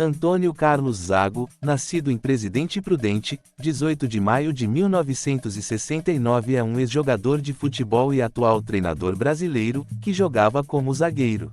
Antônio Carlos Zago, nascido em Presidente Prudente, 18 de maio de 1969, é um ex-jogador de futebol e atual treinador brasileiro, que jogava como zagueiro.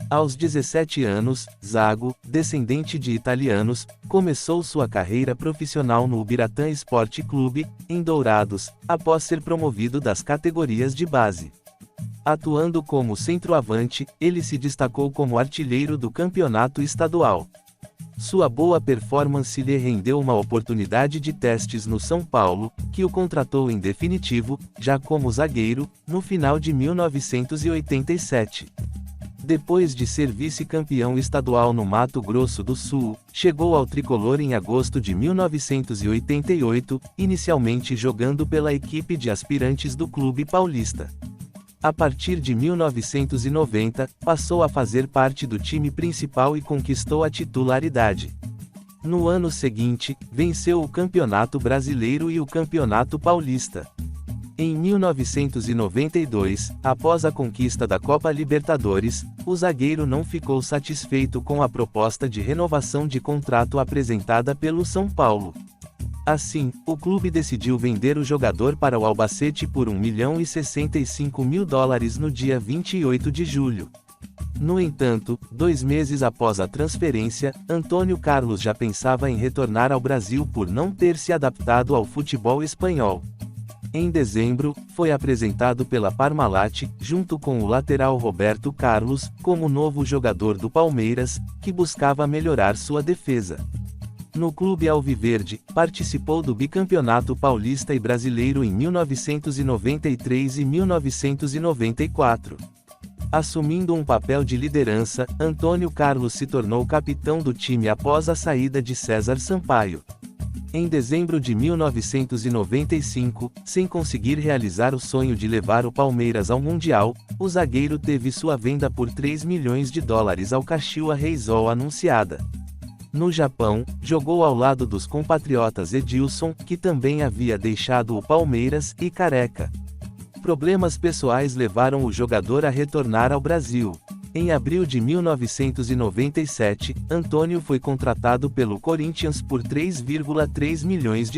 Aos 17 anos, Zago, descendente de italianos, começou sua carreira profissional no Ubiratã Esporte Clube, em Dourados, após ser promovido das categorias de base. Atuando como centroavante, ele se destacou como artilheiro do campeonato estadual. Sua boa performance lhe rendeu uma oportunidade de testes no São Paulo, que o contratou em definitivo, já como zagueiro, no final de 1987. Depois de ser vice-campeão estadual no Mato Grosso do Sul, chegou ao tricolor em agosto de 1988, inicialmente jogando pela equipe de aspirantes do Clube Paulista. A partir de 1990, passou a fazer parte do time principal e conquistou a titularidade. No ano seguinte, venceu o Campeonato Brasileiro e o Campeonato Paulista. Em 1992, após a conquista da Copa Libertadores, o zagueiro não ficou satisfeito com a proposta de renovação de contrato apresentada pelo São Paulo. Assim, o clube decidiu vender o jogador para o Albacete por $1.065.000 no dia 28 de julho. No entanto, 2 meses após a transferência, Antônio Carlos já pensava em retornar ao Brasil por não ter se adaptado ao futebol espanhol. Em dezembro, foi apresentado pela Parmalat, junto com o lateral Roberto Carlos, como novo jogador do Palmeiras, que buscava melhorar sua defesa. No clube alviverde, participou do bicampeonato paulista e brasileiro em 1993 e 1994. Assumindo um papel de liderança, Antônio Carlos se tornou capitão do time após a saída de César Sampaio. Em dezembro de 1995, sem conseguir realizar o sonho de levar o Palmeiras ao Mundial, o zagueiro teve sua venda por $3 milhões ao Kashiwa Reysol anunciada. No Japão, jogou ao lado dos compatriotas Edilson, que também havia deixado o Palmeiras, e Careca. Problemas pessoais levaram o jogador a retornar ao Brasil. Em abril de 1997, Antônio foi contratado pelo Corinthians por $3,3 milhões.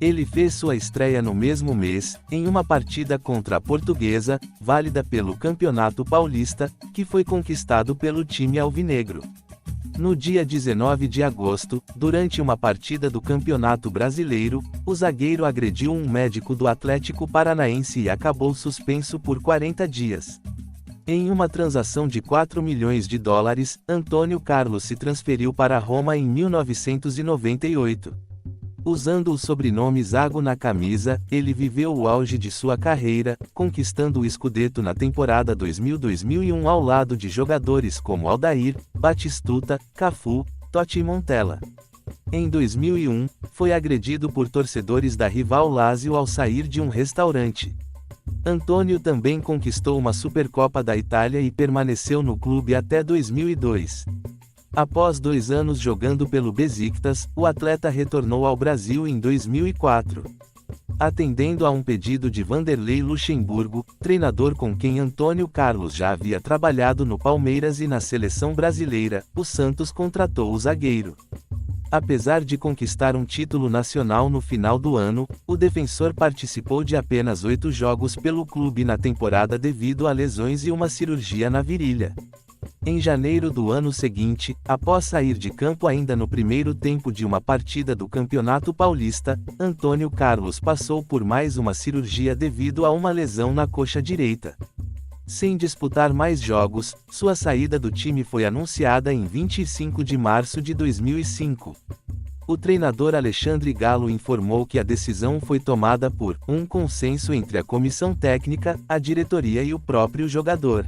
Ele fez sua estreia no mesmo mês, em uma partida contra a Portuguesa, válida pelo Campeonato Paulista, que foi conquistado pelo time alvinegro. No dia 19 de agosto, durante uma partida do Campeonato Brasileiro, o zagueiro agrediu um médico do Atlético Paranaense e acabou suspenso por 40 dias. Em uma transação de $4 milhões, Antônio Carlos se transferiu para Roma em 1998. Usando o sobrenome Zago na camisa, ele viveu o auge de sua carreira, conquistando o Scudetto na temporada 2000-2001 ao lado de jogadores como Aldair, Batistuta, Cafu, Totti e Montella. Em 2001, foi agredido por torcedores da rival Lazio ao sair de um restaurante. Antônio também conquistou uma Supercopa da Itália e permaneceu no clube até 2002. Após 2 anos jogando pelo Besiktas, o atleta retornou ao Brasil em 2004. Atendendo a um pedido de Vanderlei Luxemburgo, treinador com quem Antônio Carlos já havia trabalhado no Palmeiras e na seleção brasileira, o Santos contratou o zagueiro. Apesar de conquistar um título nacional no final do ano, o defensor participou de apenas 8 jogos pelo clube na temporada devido a lesões e uma cirurgia na virilha. Em janeiro do ano seguinte, após sair de campo ainda no primeiro tempo de uma partida do Campeonato Paulista, Antônio Carlos passou por mais uma cirurgia devido a uma lesão na coxa direita. Sem disputar mais jogos, sua saída do time foi anunciada em 25 de março de 2005. O treinador Alexandre Galo informou que a decisão foi tomada por um consenso entre a comissão técnica, a diretoria e o próprio jogador.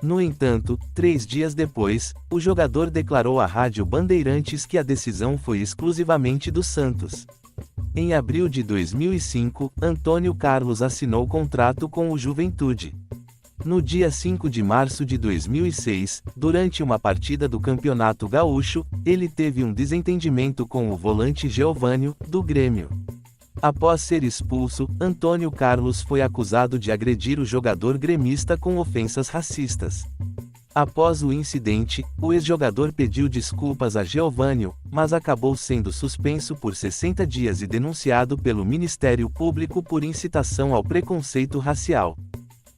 No entanto, 3 dias depois, o jogador declarou à Rádio Bandeirantes que a decisão foi exclusivamente do Santos. Em abril de 2005, Antônio Carlos assinou contrato com o Juventude. No dia 5 de março de 2006, durante uma partida do Campeonato Gaúcho, ele teve um desentendimento com o volante Geovânio, do Grêmio. Após ser expulso, Antônio Carlos foi acusado de agredir o jogador gremista com ofensas racistas. Após o incidente, o ex-jogador pediu desculpas a Geovânio, mas acabou sendo suspenso por 60 dias e denunciado pelo Ministério Público por incitação ao preconceito racial.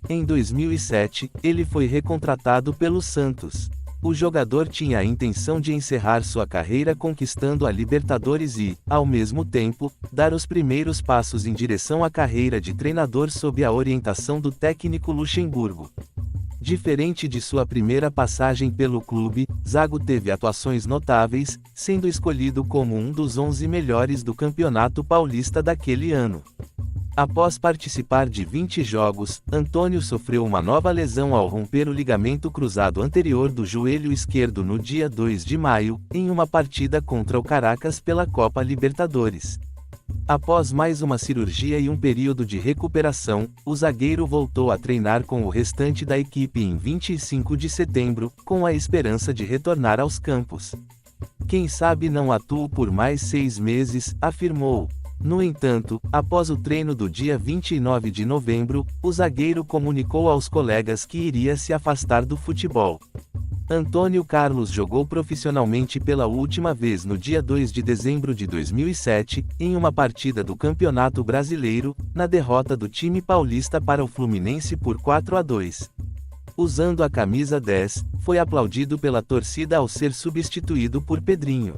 Em 2007, ele foi recontratado pelo Santos. O jogador tinha a intenção de encerrar sua carreira conquistando a Libertadores e, ao mesmo tempo, dar os primeiros passos em direção à carreira de treinador sob a orientação do técnico Luxemburgo. Diferente de sua primeira passagem pelo clube, Zago teve atuações notáveis, sendo escolhido como um dos 11 melhores do Campeonato Paulista daquele ano. Após participar de 20 jogos, Antônio sofreu uma nova lesão ao romper o ligamento cruzado anterior do joelho esquerdo no dia 2 de maio, em uma partida contra o Caracas pela Copa Libertadores. Após mais uma cirurgia e um período de recuperação, o zagueiro voltou a treinar com o restante da equipe em 25 de setembro, com a esperança de retornar aos campos. Quem sabe não atuo por mais 6 meses, afirmou. No entanto, após o treino do dia 29 de novembro, o zagueiro comunicou aos colegas que iria se afastar do futebol. Antônio Carlos jogou profissionalmente pela última vez no dia 2 de dezembro de 2007, em uma partida do Campeonato Brasileiro, na derrota do time paulista para o Fluminense por 4-2. Usando a camisa 10, foi aplaudido pela torcida ao ser substituído por Pedrinho.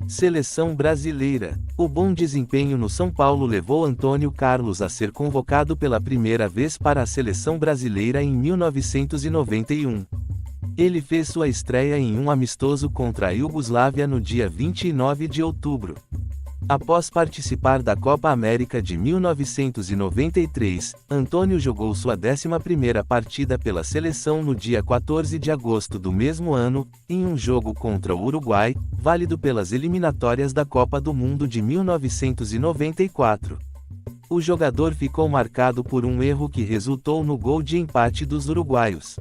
Seleção brasileira. O bom desempenho no São Paulo levou Antônio Carlos a ser convocado pela primeira vez para a seleção brasileira em 1991. Ele fez sua estreia em um amistoso contra a Iugoslávia no dia 29 de outubro. Após participar da Copa América de 1993, Antônio jogou sua 11ª partida pela seleção no dia 14 de agosto do mesmo ano, em um jogo contra o Uruguai, válido pelas eliminatórias da Copa do Mundo de 1994. O jogador ficou marcado por um erro que resultou no gol de empate dos uruguaios.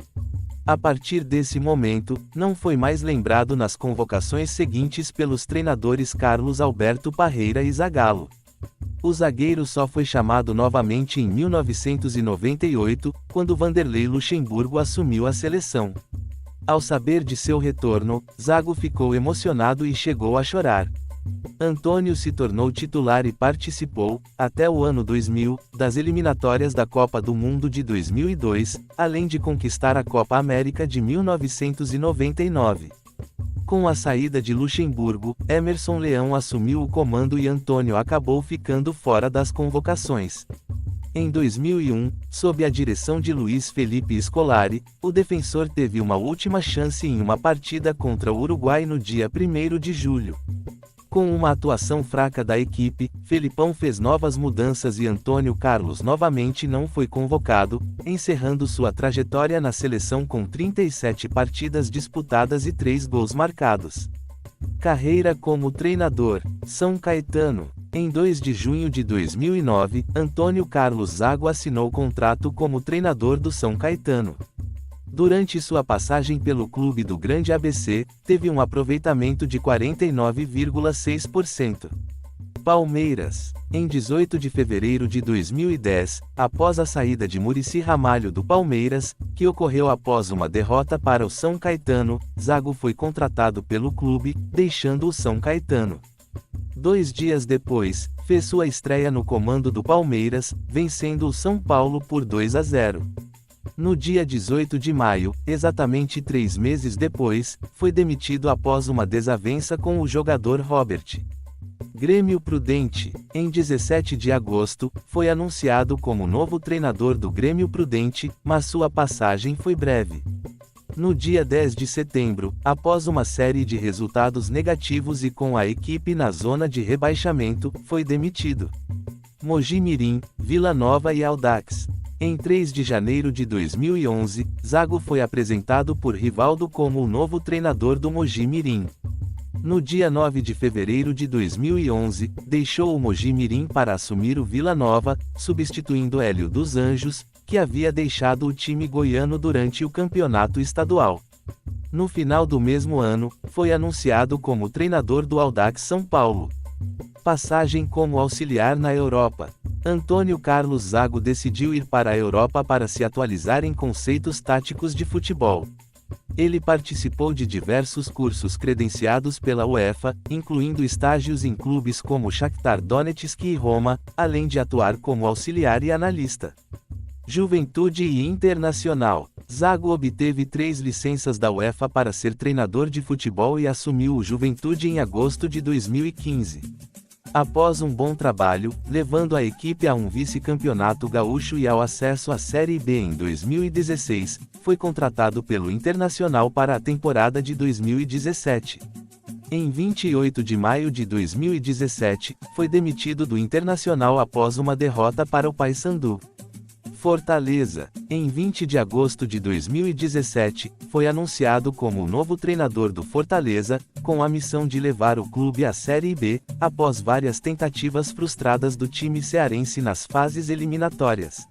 A partir desse momento, não foi mais lembrado nas convocações seguintes pelos treinadores Carlos Alberto Parreira e Zagallo. O zagueiro só foi chamado novamente em 1998, quando Vanderlei Luxemburgo assumiu a seleção. Ao saber de seu retorno, Zago ficou emocionado e chegou a chorar. Antônio se tornou titular e participou, até o ano 2000, das eliminatórias da Copa do Mundo de 2002, além de conquistar a Copa América de 1999. Com a saída de Luxemburgo, Emerson Leão assumiu o comando e Antônio acabou ficando fora das convocações. Em 2001, sob a direção de Luiz Felipe Scolari, o defensor teve uma última chance em uma partida contra o Uruguai no dia 1º de julho. Com uma atuação fraca da equipe, Felipão fez novas mudanças e Antônio Carlos novamente não foi convocado, encerrando sua trajetória na seleção com 37 partidas disputadas e 3 gols marcados. Carreira como treinador. São Caetano. Em 2 de junho de 2009, Antônio Carlos Zago assinou contrato como treinador do São Caetano. Durante sua passagem pelo clube do Grande ABC, teve um aproveitamento de 49,6%. Palmeiras. Em 18 de fevereiro de 2010, após a saída de Muricy Ramalho do Palmeiras, que ocorreu após uma derrota para o São Caetano, Zago foi contratado pelo clube, deixando o São Caetano. 2 dias depois, fez sua estreia no comando do Palmeiras, vencendo o São Paulo por 2-0. No dia 18 de maio, exatamente 3 meses depois, foi demitido após uma desavença com o jogador Robert. Grêmio Prudente. Em 17 de agosto, foi anunciado como novo treinador do Grêmio Prudente, mas sua passagem foi breve. No dia 10 de setembro, após uma série de resultados negativos e com a equipe na zona de rebaixamento, foi demitido. Mogi Mirim, Vila Nova e Audax. Em 3 de janeiro de 2011, Zago foi apresentado por Rivaldo como o novo treinador do Mogi Mirim. No dia 9 de fevereiro de 2011, deixou o Mogi Mirim para assumir o Vila Nova, substituindo Hélio dos Anjos, que havia deixado o time goiano durante o campeonato estadual. No final do mesmo ano, foi anunciado como treinador do Audax São Paulo. Passagem como auxiliar na Europa. Antônio Carlos Zago decidiu ir para a Europa para se atualizar em conceitos táticos de futebol. Ele participou de diversos cursos credenciados pela UEFA, incluindo estágios em clubes como Shakhtar Donetsk e Roma, além de atuar como auxiliar e analista. Juventude e Internacional. Zago obteve 3 licenças da UEFA para ser treinador de futebol e assumiu o Juventude em agosto de 2015. Após um bom trabalho, levando a equipe a um vice-campeonato gaúcho e ao acesso à Série B em 2016, foi contratado pelo Internacional para a temporada de 2017. Em 28 de maio de 2017, foi demitido do Internacional após uma derrota para o Paysandu. Fortaleza. Em 20 de agosto de 2017, foi anunciado como o novo treinador do Fortaleza, com a missão de levar o clube à Série B, após várias tentativas frustradas do time cearense nas fases eliminatórias.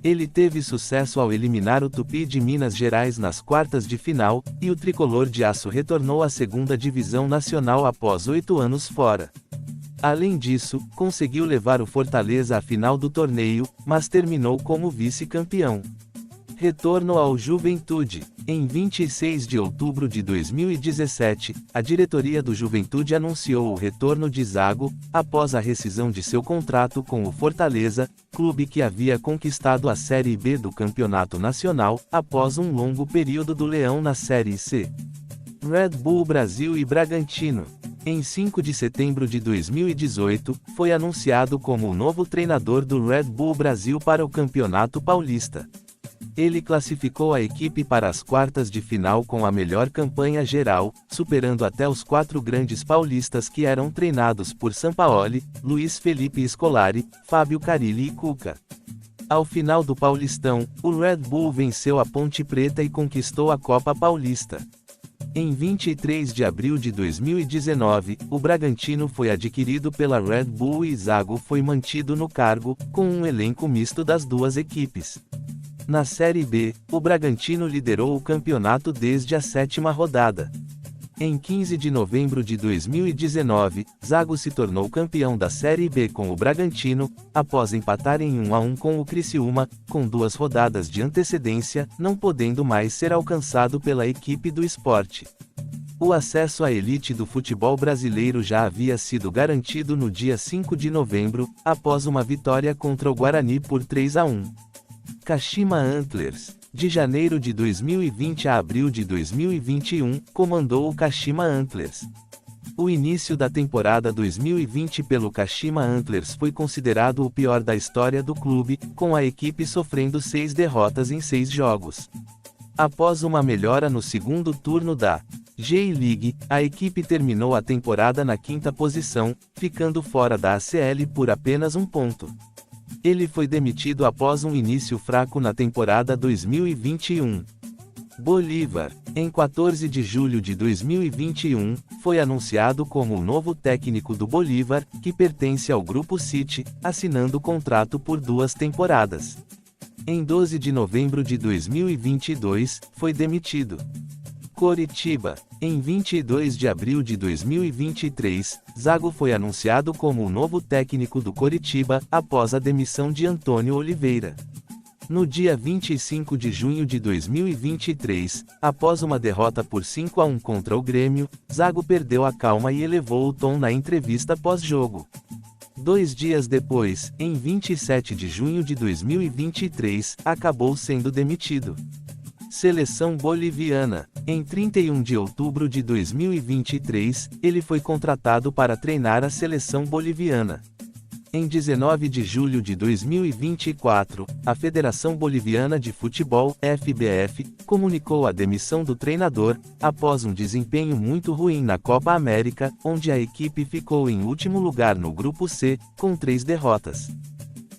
Ele teve sucesso ao eliminar o Tupi de Minas Gerais nas quartas de final, e o Tricolor de Aço retornou à segunda divisão nacional após 8 anos fora. Além disso, conseguiu levar o Fortaleza à final do torneio, mas terminou como vice-campeão. Retorno ao Juventude. Em 26 de outubro de 2017, a diretoria do Juventude anunciou o retorno de Zago, após a rescisão de seu contrato com o Fortaleza, clube que havia conquistado a Série B do Campeonato Nacional, após um longo período do Leão na Série C. Red Bull Brasil e Bragantino. Em 5 de setembro de 2018, foi anunciado como o novo treinador do Red Bull Brasil para o Campeonato Paulista. Ele classificou a equipe para as quartas de final com a melhor campanha geral, superando até os 4 grandes paulistas que eram treinados por Sampaoli, Luiz Felipe Scolari, Fábio Carille e Cuca. Ao final do Paulistão, o Red Bull venceu a Ponte Preta e conquistou a Copa Paulista. Em 23 de abril de 2019, o Bragantino foi adquirido pela Red Bull e Zago foi mantido no cargo, com um elenco misto das duas equipes. Na Série B, o Bragantino liderou o campeonato desde a 7ª rodada. Em 15 de novembro de 2019, Zago se tornou campeão da Série B com o Bragantino, após empatar em 1-1 com o Criciúma, com 2 rodadas de antecedência, não podendo mais ser alcançado pela equipe do Sport. O acesso à elite do futebol brasileiro já havia sido garantido no dia 5 de novembro, após uma vitória contra o Guarani por 3-1. Kashima Antlers. De janeiro de 2020 a abril de 2021, comandou o Kashima Antlers. O início da temporada 2020 pelo Kashima Antlers foi considerado o pior da história do clube, com a equipe sofrendo 6 derrotas em 6 jogos. Após uma melhora no segundo turno da J-League, a equipe terminou a temporada na 5ª posição, ficando fora da ACL por apenas 1 ponto. Ele foi demitido após um início fraco na temporada 2021. Bolívar. Em 14 de julho de 2021, foi anunciado como o novo técnico do Bolívar, que pertence ao Grupo City, assinando contrato por 2 temporadas. Em 12 de novembro de 2022, foi demitido. Coritiba. Em 22 de abril de 2023, Zago foi anunciado como o novo técnico do Coritiba, após a demissão de Antônio Oliveira. No dia 25 de junho de 2023, após uma derrota por 5-1 contra o Grêmio, Zago perdeu a calma e elevou o tom na entrevista pós-jogo. 2 dias depois, em 27 de junho de 2023, acabou sendo demitido. Seleção boliviana. Em 31 de outubro de 2023, ele foi contratado para treinar a seleção boliviana. Em 19 de julho de 2024, a Federação Boliviana de Futebol, FBF, comunicou a demissão do treinador, após um desempenho muito ruim na Copa América, onde a equipe ficou em último lugar no Grupo C, com 3 derrotas.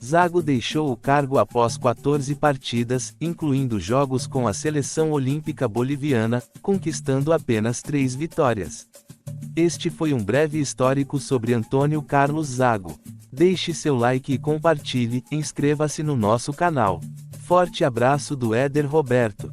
Zago deixou o cargo após 14 partidas, incluindo jogos com a Seleção Olímpica Boliviana, conquistando apenas 3 vitórias. Este foi um breve histórico sobre Antônio Carlos Zago. Deixe seu like e compartilhe, inscreva-se no nosso canal. Forte abraço do Éder Roberto.